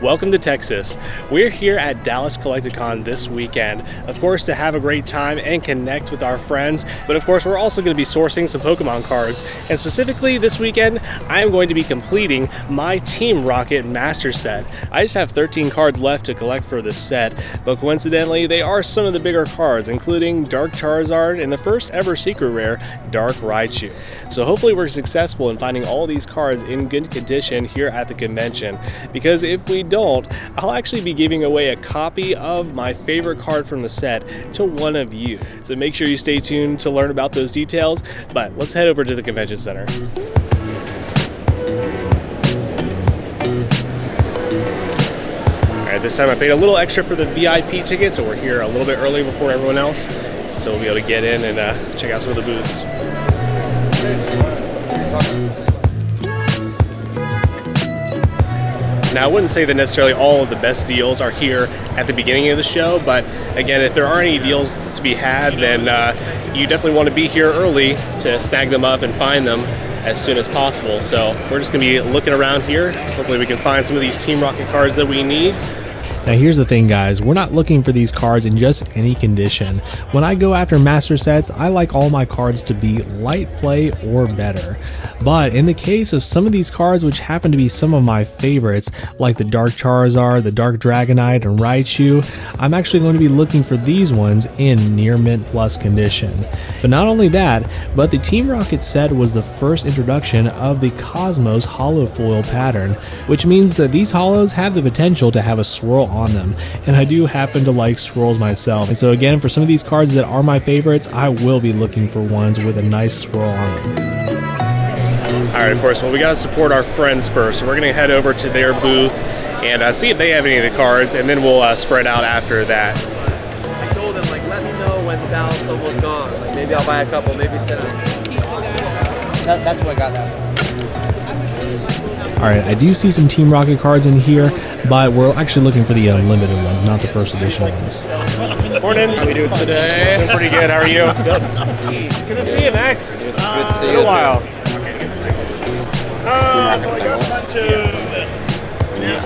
Welcome to Texas. We're here at Dallas Collecticon this weekend, of course, to have a great time and connect with our friends, but of course we're also going to be sourcing some Pokemon cards, and specifically this weekend I am going to be completing my Team Rocket Master Set. I just have 13 cards left to collect for this set, but coincidentally they are some of the bigger cards, including Dark Charizard and the first ever secret rare, Dark Raichu. So hopefully we're successful in finding all these cards in good condition here at the convention, because if we don't, I'll actually be giving away a copy of my favorite card from the set to one of you. So make sure you stay tuned to learn about those details, but let's head over to the convention center. Alright, this time I paid a little extra for the VIP ticket, so we're here a little bit early before everyone else, so we'll be able to get in and check out some of the booths. Now, I wouldn't say that necessarily all of the best deals are here at the beginning of the show, but again, if there are any deals to be had, then you definitely want to be here early to snag them up and find them as soon as possible. So we're just going to be looking around here. Hopefully we can find some of these Team Rocket cards that we need. Now here's the thing, guys, we're not looking for these cards in just any condition. When I go after master sets, I like all my cards to be light play or better. But in the case of some of these cards, which happen to be some of my favorites, like the Dark Charizard, the Dark Dragonite, and Raichu, I'm actually going to be looking for these ones in near mint plus condition. But not only that, but the Team Rocket set was the first introduction of the Cosmos holo foil pattern, which means that these holos have the potential to have a swirl on them, and I do happen to like swirls myself. And so again, for some of these cards that are my favorites, I will be looking for ones with a nice swirl on them. Alright, of course, well, we gotta support our friends first, so we're gonna head over to their booth and see if they have any of the cards, and then we'll spread out after that. I told them, like, let me know when the balance almost gone. Like, maybe I'll buy a couple, maybe sit on. That's what I got that. Alright, I do see some Team Rocket cards in here, but we're actually looking for the unlimited ones, not the first edition ones. Morning. How we doing today? Doing pretty good. How are you? Good. Good to see you, Max. Good to see you. In a while.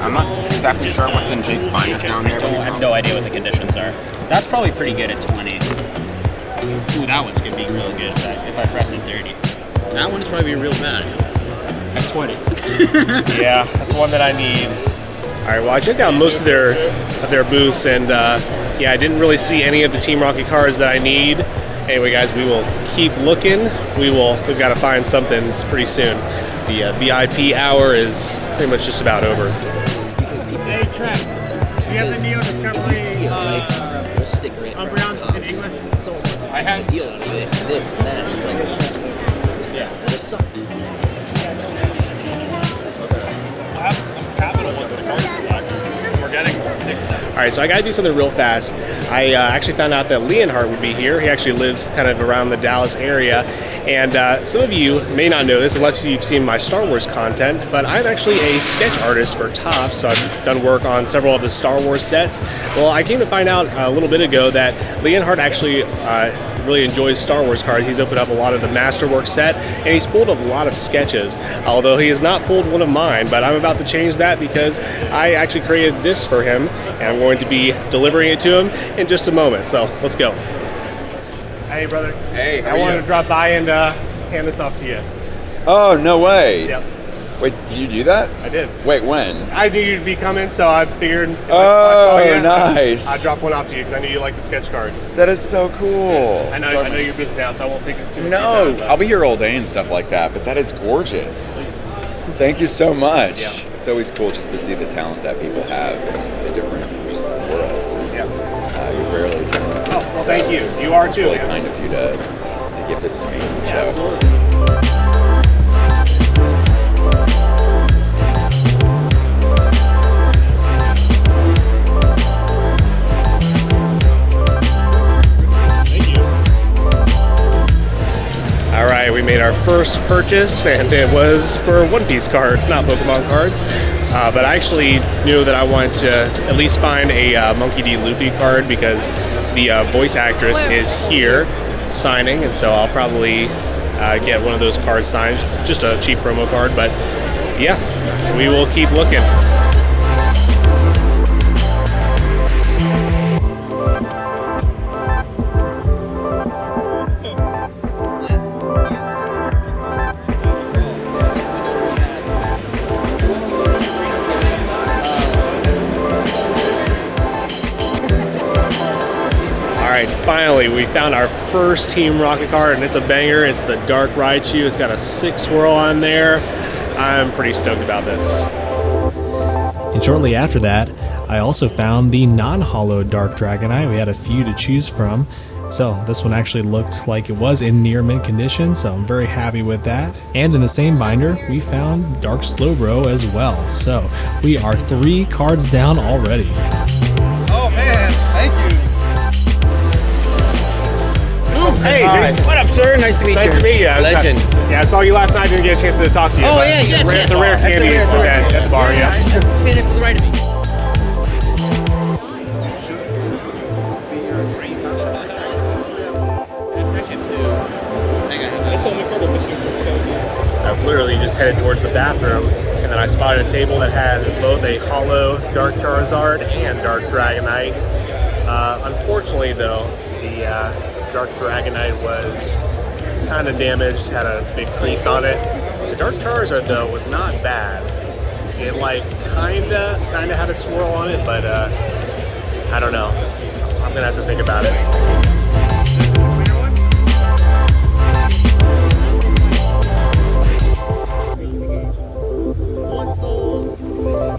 I'm not exactly sure what's in Jake's binders down there. I have no idea what the conditions are. That's probably pretty good at 20. Ooh, that one's gonna be really good if I press it 30. That one's probably real bad at 20. Yeah, that's one that I need. All right, well, I checked out most of their booths, and yeah, I didn't really see any of the Team Rocket cards that I need. Anyway, guys, we will keep looking. We've got to find something pretty soon. The VIP hour is pretty much just about over. Hey, Trent, we have the Neo Discovery Umbreon in English. Someone wants I had a deal and shit, this and that. It's like, yeah, this sucks. All right, so I got to do something real fast. I actually found out that Leonhardt would be here. He actually lives kind of around the Dallas area. And some of you may not know this unless you've seen my Star Wars content, but I'm actually a sketch artist for Topps, so I've done work on several of the Star Wars sets. Well, I came to find out a little bit ago that Leonhardt actually really enjoys Star Wars cards. He's opened up a lot of the Masterwork set, and he's pulled a lot of sketches, although he has not pulled one of mine, but I'm about to change that because I actually created this for him, and I'm going to be delivering it to him in just a moment, so let's go. Hey, brother. Hey, how I are wanted you? to drop by and hand this off to you. Oh, no way. Yep, Wait, did you do that? I did. Wait, when? I knew you'd be coming, so I figured if I saw you, nice. I'd drop one off to you because I knew you like the sketch cards. That is so cool. I know you're busy now, so I won't take it too much No, time, but I'll be here all day and stuff like that, but that is gorgeous. Thank you so much. Yeah. It's always cool just to see the talent that people have in the different just worlds. Yeah. You're rarely talented. Oh, well, thank you. You are it's too. Really Yeah. kind of you to give this to me. Yeah, so. absolutely. All right, we made our first purchase, and it was for One Piece cards, not Pokemon cards. But I actually knew that I wanted to at least find a Monkey D. Luffy card because the voice actress is here signing, and so I'll probably get one of those cards signed, just a cheap promo card. But yeah, we will keep looking. finally, we found our first Team Rocket card, and it's a banger. It's the Dark Raichu. It's got a 6 swirl on there. I'm pretty stoked about this. And shortly after that, I also found the non-holo Dark Dragonite. We had a few to choose from. So this one actually looked like it was in near mint condition, so I'm very happy with that. And in the same binder, we found Dark Slowbro as well. So we are 3 cards down already. Oh man, thank you. Hey, Jason. What up, sir? Nice to meet you. Nice to meet you. Legend. Yeah, I saw you last night. Didn't get a chance to talk to you. Oh, but yeah, yes. The rare candy at the bar, yeah. I'm standing to the right of me. I was literally just headed towards the bathroom, and then I spotted a table that had both a holo Dark Charizard and Dark Dragonite. Unfortunately, though, the Dark Dragonite was kind of damaged, had a big crease on it. The Dark Charizard, though, was not bad. It kinda had a swirl on it, but I don't know. I'm gonna have to think about it.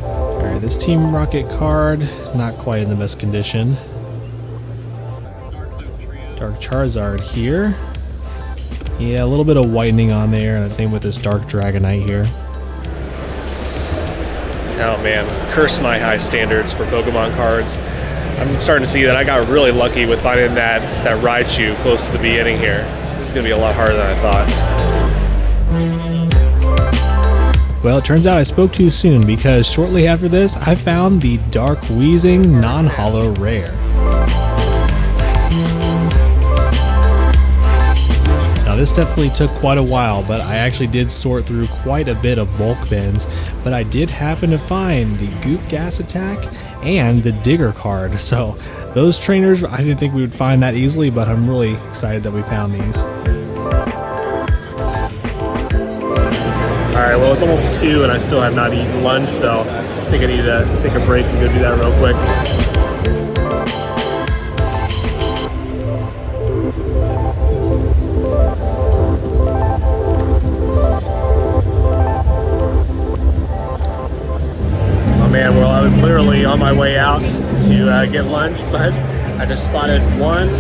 Alright, this Team Rocket card, not quite in the best condition. Dark Charizard here. Yeah, a little bit of whitening on there, and same with this Dark Dragonite here. Oh man, curse my high standards for Pokemon cards. I'm starting to see that I got really lucky with finding that Raichu close to the beginning here. This is going to be a lot harder than I thought. Well, it turns out I spoke too soon, because shortly after this, I found the Dark Weezing non-holo rare. This definitely took quite a while, but I actually did sort through quite a bit of bulk bins, but I did happen to find the Goop Gas Attack and the Digger card. So those trainers, I didn't think we would find that easily, but I'm really excited that we found these. Alright, well it's almost 2 and I still have not eaten lunch, so I think I need to take a break and go do that real quick. Well, I was literally on my way out to get lunch, but I just spotted one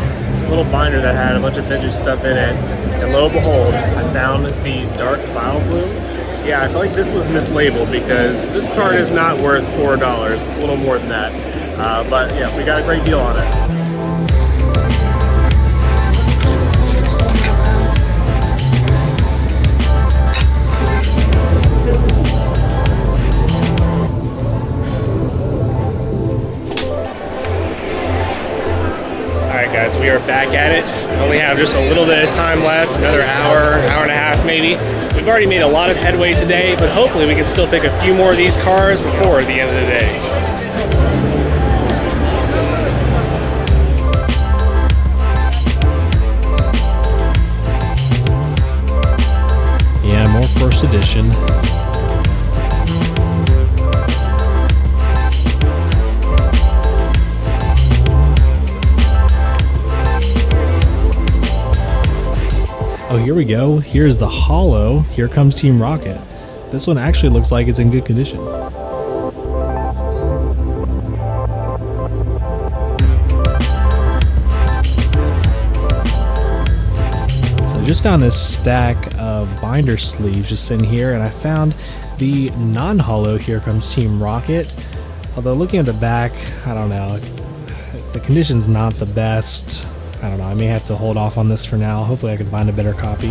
little binder that had a bunch of vintage stuff in it, and lo and behold, I found the Dark Vileplume. Yeah, I feel like this was mislabeled because this card is not worth $4. It's a little more than that, but yeah, we got a great deal on it. Guys, we are back at it. We only have just a little bit of time left, another hour and a half maybe. We've already made a lot of headway today, but hopefully we can still pick a few more of these cards before the end of the day. Yeah, more first edition. Oh, here we go. Here's the holo. Here comes Team Rocket. This one actually looks like it's in good condition. So I just found this stack of binder sleeves just sitting here, and I found the non-holo Here Comes Team Rocket. Although looking at the back, I don't know. The condition's not the best. I don't know, I may have to hold off on this for now. Hopefully I can find a better copy.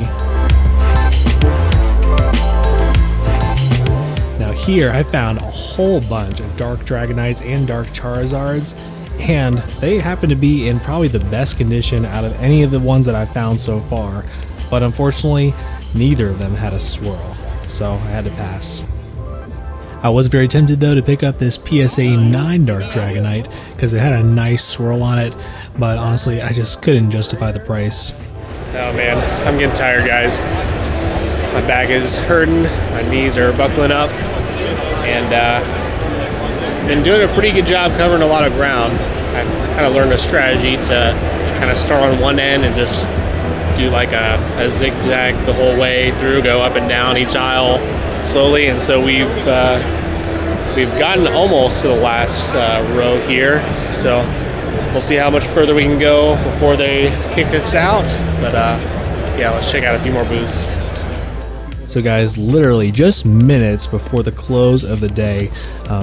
Now here I found a whole bunch of Dark Dragonites and Dark Charizards, and they happen to be in probably the best condition out of any of the ones that I've found so far. But unfortunately, neither of them had a swirl, so I had to pass. I was very tempted though to pick up this PSA 9 Dark Dragonite because it had a nice swirl on it, but honestly I just couldn't justify the price. Oh man, I'm getting tired, guys. My back is hurting, my knees are buckling up, and been doing a pretty good job covering a lot of ground. I've kind of learned a strategy to kind kind of start on one end and just do like a zigzag the whole way through, go up and down each aisle slowly. And so we've gotten almost to the last row here, so we'll see how much further we can go before they kick us out. But yeah, let's check out a few more booths. So guys, literally just minutes before the close of the day,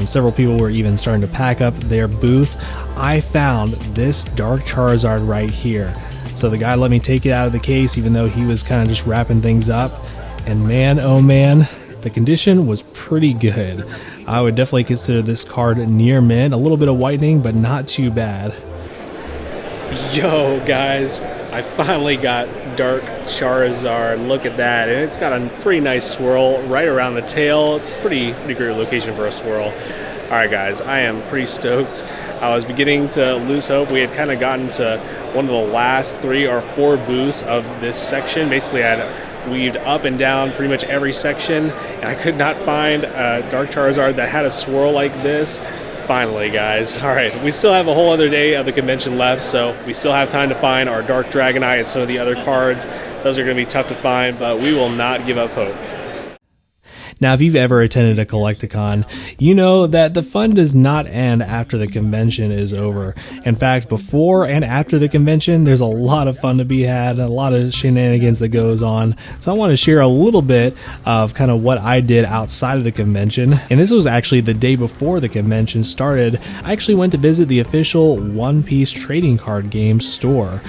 several people were even starting to pack up their booth. I found this Dark Charizard right here. So the guy let me take it out of the case, even though he was kind of just wrapping things up. And man, oh man, the condition was pretty good. I would definitely consider this card near mint. A little bit of whitening, but not too bad. Yo guys, I finally got Dark Charizard. Look at that, and it's got a pretty nice swirl right around the tail. It's a pretty great location for a swirl. All right guys, I am pretty stoked. I was beginning to lose hope. We had kind of gotten to one of the last 3 or 4 booths of this section. Basically, I had weaved up and down pretty much every section, and I could not find a Dark Charizard that had a swirl like this. Finally, guys. All right, we still have a whole other day of the convention left, so we still have time to find our Dark Dragonite and some of the other cards. Those are going to be tough to find, but we will not give up hope. Now, if you've ever attended a Collecticon, you know that the fun does not end after the convention is over. In fact, before and after the convention, there's a lot of fun to be had, a lot of shenanigans that goes on. So I want to share a little bit of kind of what I did outside of the convention. And this was actually the day before the convention started. I actually went to visit the official One Piece trading card game store.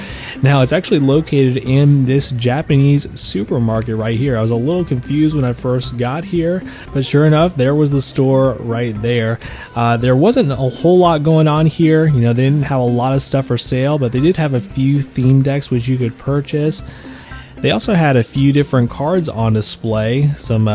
Now, it's actually located in this Japanese supermarket right here. I was a little confused when I first got here, but sure enough, there was the store right there. There wasn't a whole lot going on here. You know, they didn't have a lot of stuff for sale, but they did have a few theme decks which you could purchase. They also had a few different cards on display, some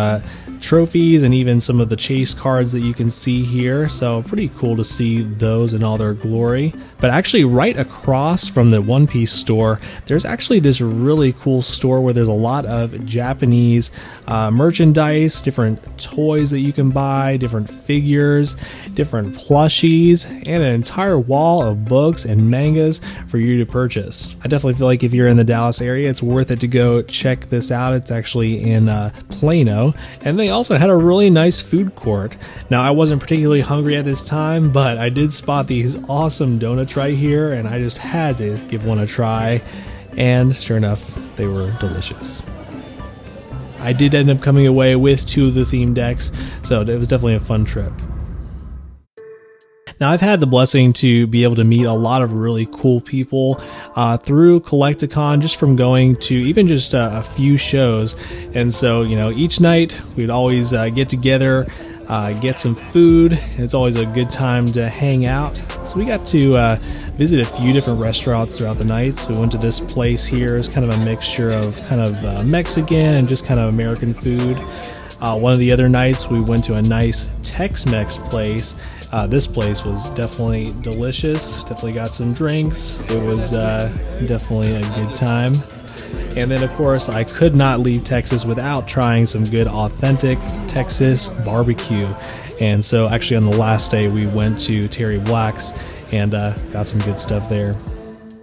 trophies, and even some of the chase cards that you can see here. So pretty cool to see those in all their glory. But actually right across from the One Piece store, there's actually this really cool store where there's a lot of Japanese merchandise, different toys that you can buy, different figures, different plushies, and an entire wall of books and mangas for you to purchase. I definitely feel like if you're in the Dallas area, it's worth it to go check this out. It's actually in Plano, and they also had a really nice food court. Now, I wasn't particularly hungry at this time, but I did spot these awesome donuts right here, and I just had to give one a try, and sure enough, they were delicious. I did end up coming away with 2 of the theme decks, so it was definitely a fun trip. Now, I've had the blessing to be able to meet a lot of really cool people through Collecticon, just from going to even just a few shows. And so, you know, each night we'd always get together, get some food. It's always a good time to hang out. So we got to visit a few different restaurants throughout the night. So we went to this place here. It's kind of a mixture of kind of Mexican and just kind of American food. One of the other nights we went to a nice Tex-Mex place. This place was definitely delicious. Definitely got some drinks. It was definitely a good time. And then, of course, I could not leave Texas without trying some good authentic Texas barbecue. And so actually on the last day we went to Terry Black's and got some good stuff there.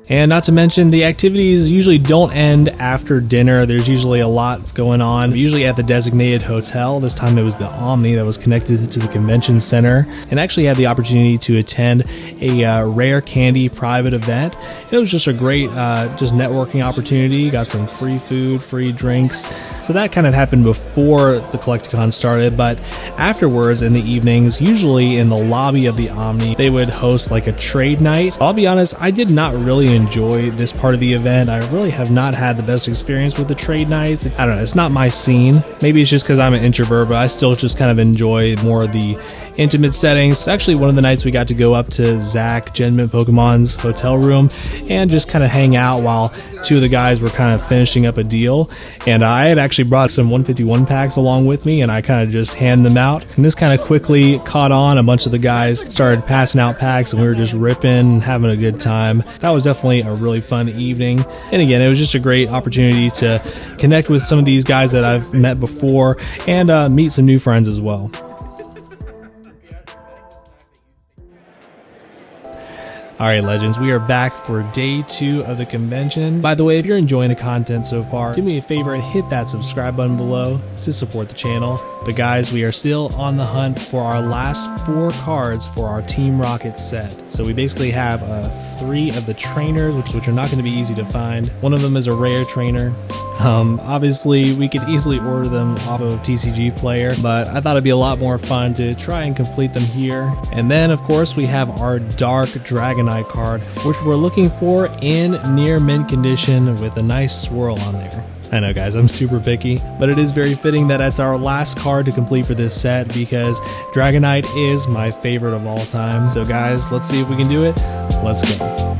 And not to mention, the activities usually don't end after dinner. There's usually a lot going on, usually at the designated hotel. This time it was the Omni that was connected to the convention center, and actually had the opportunity to attend a rare candy private event. It was just a great just networking opportunity. Got some free food, free drinks. So that kind of happened before the Collecticon started, but afterwards in the evenings, usually in the lobby of the Omni, they would host like a trade night. I'll be honest, I did not really enjoy this part of the event. I really have not had the best experience with the trade nights. I don't know, it's not my scene. Maybe it's just because I'm an introvert, but I still just kind of enjoy more of the intimate settings. Actually, one of the nights we got to go up to Zach Genman Pokemon's hotel room and just kind of hang out while 2 of the guys were kind of finishing up a deal. And I had actually brought some 151 packs along with me, and I kind of just handed them out. And this kind of quickly caught on. A bunch of the guys started passing out packs, and we were just ripping, having a good time. That was definitely a really fun evening. And again, it was just a great opportunity to connect with some of these guys that I've met before and meet some new friends as well. Alright legends, we are back for day 2 of the convention. By the way, if you're enjoying the content so far, do me a favor and hit that subscribe button below to support the channel. But guys, we are still on the hunt for our last 4 cards for our Team Rocket set. So we basically have 3 of the trainers, which are not going to be easy to find. One of them is a rare trainer. Obviously we could easily order them off of TCG Player, but I thought it'd be a lot more fun to try and complete them here. And then of course we have our Dark Dragonite card, which we're looking for in near mint condition with a nice swirl on there. I know guys, I'm super picky, but it is very fitting that it's our last card to complete for this set because Dragonite is my favorite of all time. So guys, let's see if we can do it. Let's go.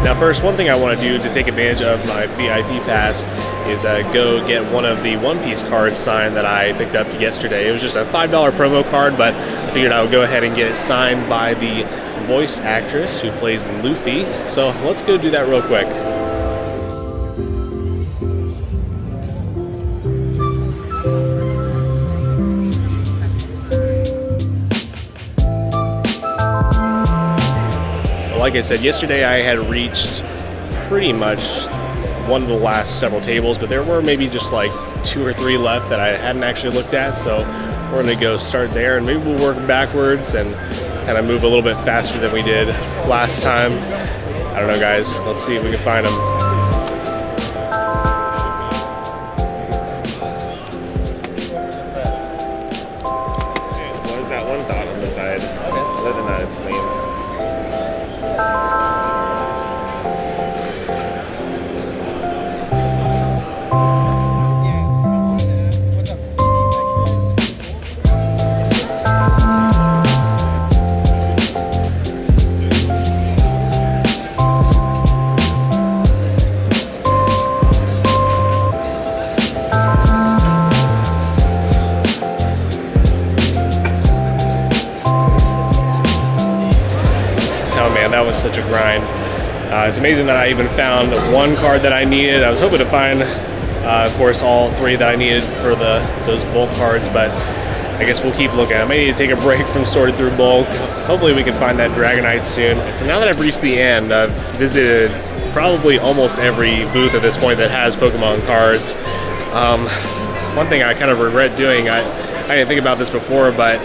Now first, one thing I want to do to take advantage of my VIP pass is go get one of the One Piece cards signed that I picked up yesterday. It was just a $5 promo card, but I figured I would go ahead and get it signed by the voice actress who plays Luffy. So let's go do that real quick. Like I said, yesterday I had reached pretty much one of the last several tables, but there were maybe just like 2 or 3 left that I hadn't actually looked at, so we're going to go start there and maybe we'll work backwards and kind of move a little bit faster than we did last time. I don't know guys, let's see if we can find them. What is that one dot on the side? Other than that, it's clean. That was such a grind. It's amazing that I even found one card that I needed. I was hoping to find, of course, all 3 that I needed for those bulk cards, but I guess we'll keep looking. I may need to take a break from sorting through bulk. Hopefully we can find that Dragonite soon. So now that I've reached the end, I've visited probably almost every booth at this point that has Pokemon cards. One thing I kind of regret doing, I didn't think about this before, but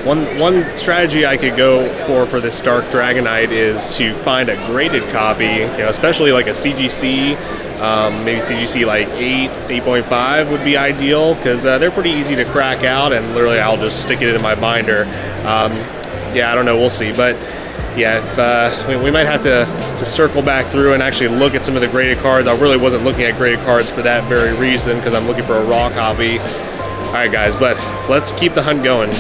one strategy I could go for this Dark Dragonite is to find a graded copy, especially like a CGC, maybe CGC like 8, 8.5 would be ideal because they're pretty easy to crack out and literally I'll just stick it in my binder. Yeah, I don't know, we'll see, but yeah, we might have to circle back through and actually look at some of the graded cards. I really wasn't looking at graded cards for that very reason because I'm looking for a raw copy. Alright guys, but let's keep the hunt going.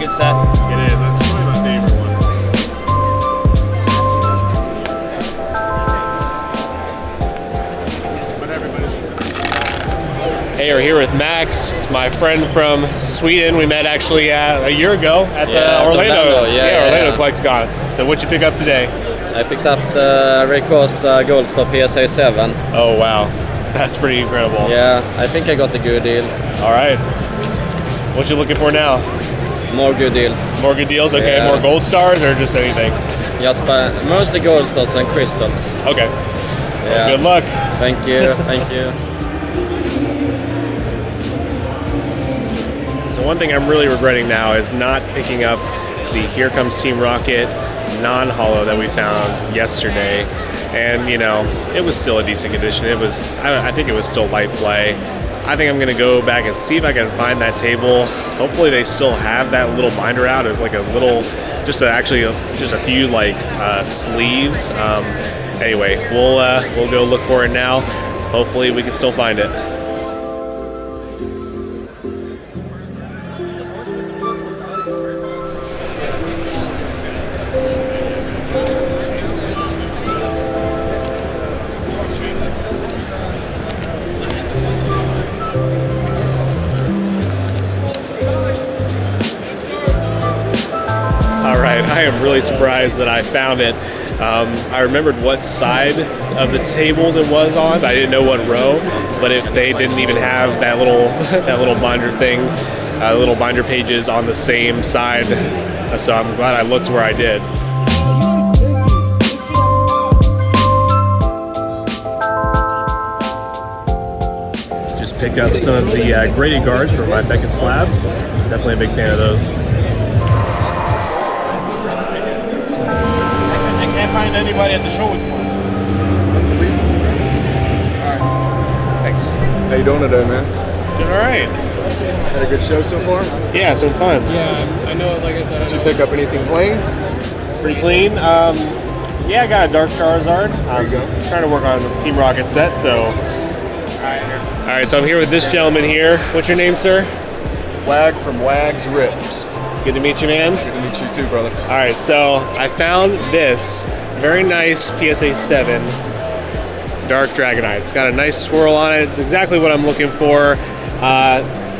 Set. It is. That's probably my favorite one. Hey, we're here with Max. It's my friend from Sweden. We met actually a year ago at the Orlando. Orlando Collecticon. So what'd you pick up today? I picked up the Rayquaza Gold Star PSA 7. Oh wow, that's pretty incredible. Yeah, I think I got a good deal. All right. What you looking for now? More good deals. More good deals? Okay, Yeah. More gold stars or just anything? Just mostly gold stars and crystals. Okay. Yeah. Well, good luck. Thank you, thank you. So one thing I'm really regretting now is not picking up the Here Comes Team Rocket non-holo that we found yesterday. And it was still a decent condition. I think it was still light play. I think I'm gonna go back and see if I can find that table. Hopefully they still have that little binder out. It was like a little, just a few like sleeves. Anyway, we'll go look for it now. Hopefully we can still find it. I am really surprised that I found it. I remembered what side of the tables it was on, but I didn't know what row. but they didn't even have that little binder thing, little binder pages on the same side. So I'm glad I looked where I did. Just pick up some of the graded cards from my Beckett slabs. Definitely a big fan of those. I can't find anybody at the show with one. Thanks. How you doing today, man? Doing all right. Had a good show so far? Yeah, it's been fun. Yeah, I know, like I said, Did you pick up anything plain? Pretty clean. Yeah, I got a Dark Charizard. There you go. Trying to work on a Team Rocket set, so. All right, so I'm here with this gentleman here. What's your name, sir? Wag from Wag's Rips. Good to meet you, man. Good to meet you too, brother. All right, so I found this very nice PSA 7 Dark Dragonite. It's got a nice swirl on it. It's exactly what I'm looking for.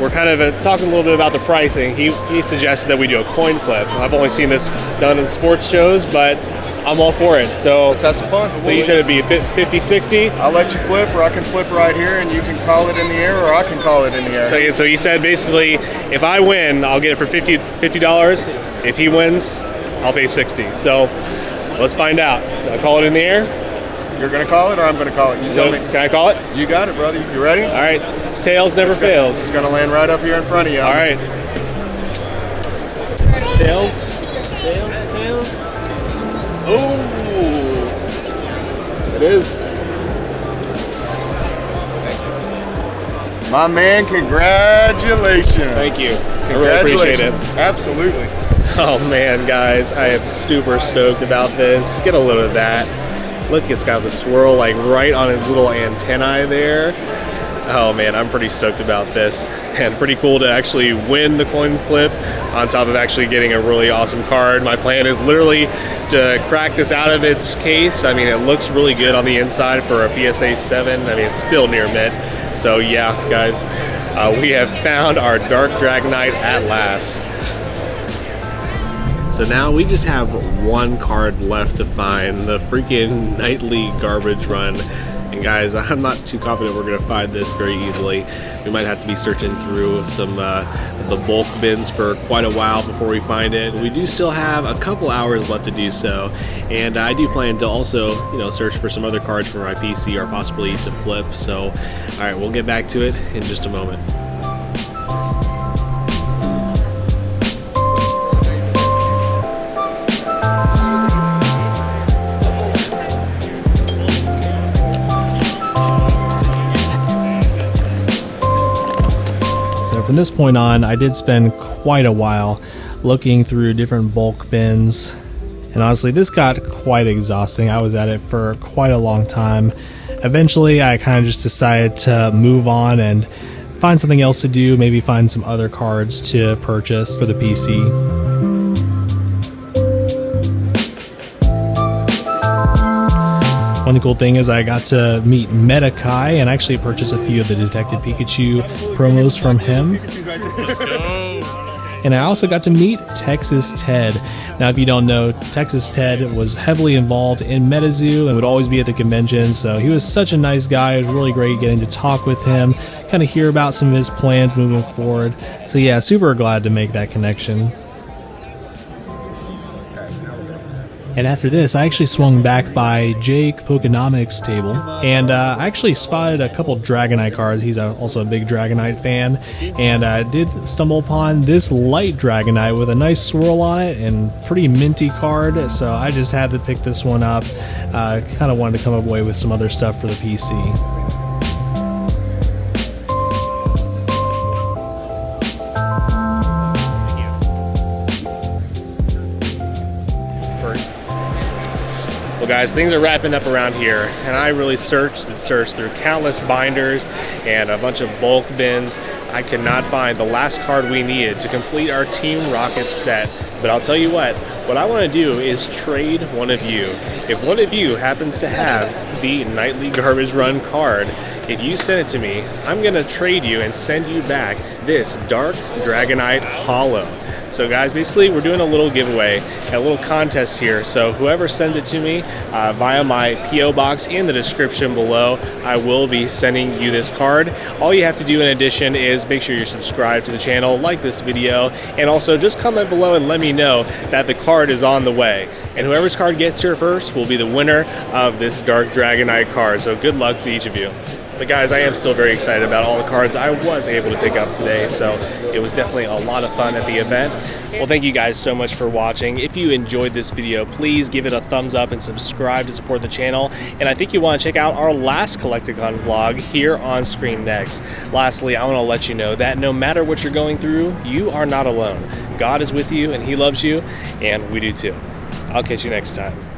We're kind of talking a little bit about the pricing. He suggested that we do a coin flip. I've only seen this done in sports shows, but I'm all for it. So Let's have some fun. So you said it'd be 50-60? I'll let you flip, or I can flip right here, and you can call it in the air, or I can call it in the air. So you said basically, if I win, I'll get it for $50. If he wins, I'll pay $60. So let's find out. I'll call it in the air. You're gonna call it, or I'm gonna call it? You tell me. Can I call it? You got it, brother. You ready? All right. Tails never fails. It's gonna land right up here in front of you. All right. Tails. Oh, it is. My man, congratulations. Thank you. I really appreciate it. Absolutely. Oh man, guys, I am super stoked about this. Get a load of that. Look, it's got the swirl like right on his little antennae there. Oh man, I'm pretty stoked about this, and pretty cool to actually win the coin flip on top of actually getting a really awesome card. My plan is literally to crack this out of its case. I mean, it looks really good on the inside for a PSA 7. I mean, it's still near mint. So yeah, guys, we have found our Dark Dragonite at last. So now we just have one card left to find, the freaking nightly garbage run. And guys, I'm not too confident we're gonna find this very easily. We might have to be searching through some the bulk bins for quite a while before we find it. We do still have a couple hours left to do so, and I do plan to also, search for some other cards for my PC or possibly to flip. So, all right, we'll get back to it in just a moment. From this point on, I did spend quite a while looking through different bulk bins, and honestly this got quite exhausting. I was at it for quite a long time. Eventually I kind of just decided to move on and find something else to do, maybe find some other cards to purchase for the PC. One cool thing is I got to meet Metakai and actually purchase a few of the Detective Pikachu promos from him. And I also got to meet Texas Ted. Now, if you don't know, Texas Ted was heavily involved in MetaZoo and would always be at the convention, so he was such a nice guy. It was really great getting to talk with him, kind of hear about some of his plans moving forward. So yeah, super glad to make that connection. And after this, I actually swung back by Jake Pokenomics' table, and I actually spotted a couple Dragonite cards. He's also a big Dragonite fan, and I did stumble upon this light Dragonite with a nice swirl on it and pretty minty card, so I just had to pick this one up. Kind of wanted to come away with some other stuff for the PC. Well guys, things are wrapping up around here, and I really searched through countless binders and a bunch of bulk bins. I could not find the last card we needed to complete our Team Rocket set. But I'll tell you what I want to do is trade one of you. If one of you happens to have the Nightly Garbage Run card, if you send it to me, I'm going to trade you and send you back this Dark Dragonite Holo. So guys, basically we're doing a little giveaway, a little contest here. So whoever sends it to me via my P.O. box in the description below, I will be sending you this card. All you have to do in addition is make sure you're subscribed to the channel, like this video, and also just comment below and let me know that the card is on the way. And whoever's card gets here first will be the winner of this Dark Dragonite card. So good luck to each of you. But guys, I am still very excited about all the cards I was able to pick up today, so it was definitely a lot of fun at the event. Well, thank you guys so much for watching. If you enjoyed this video, please give it a thumbs up and subscribe to support the channel. And I think you want to check out our last Collecticon vlog here on screen next. Lastly, I want to let you know that no matter what you're going through, you are not alone. God is with you and He loves you, and we do too. I'll catch you next time.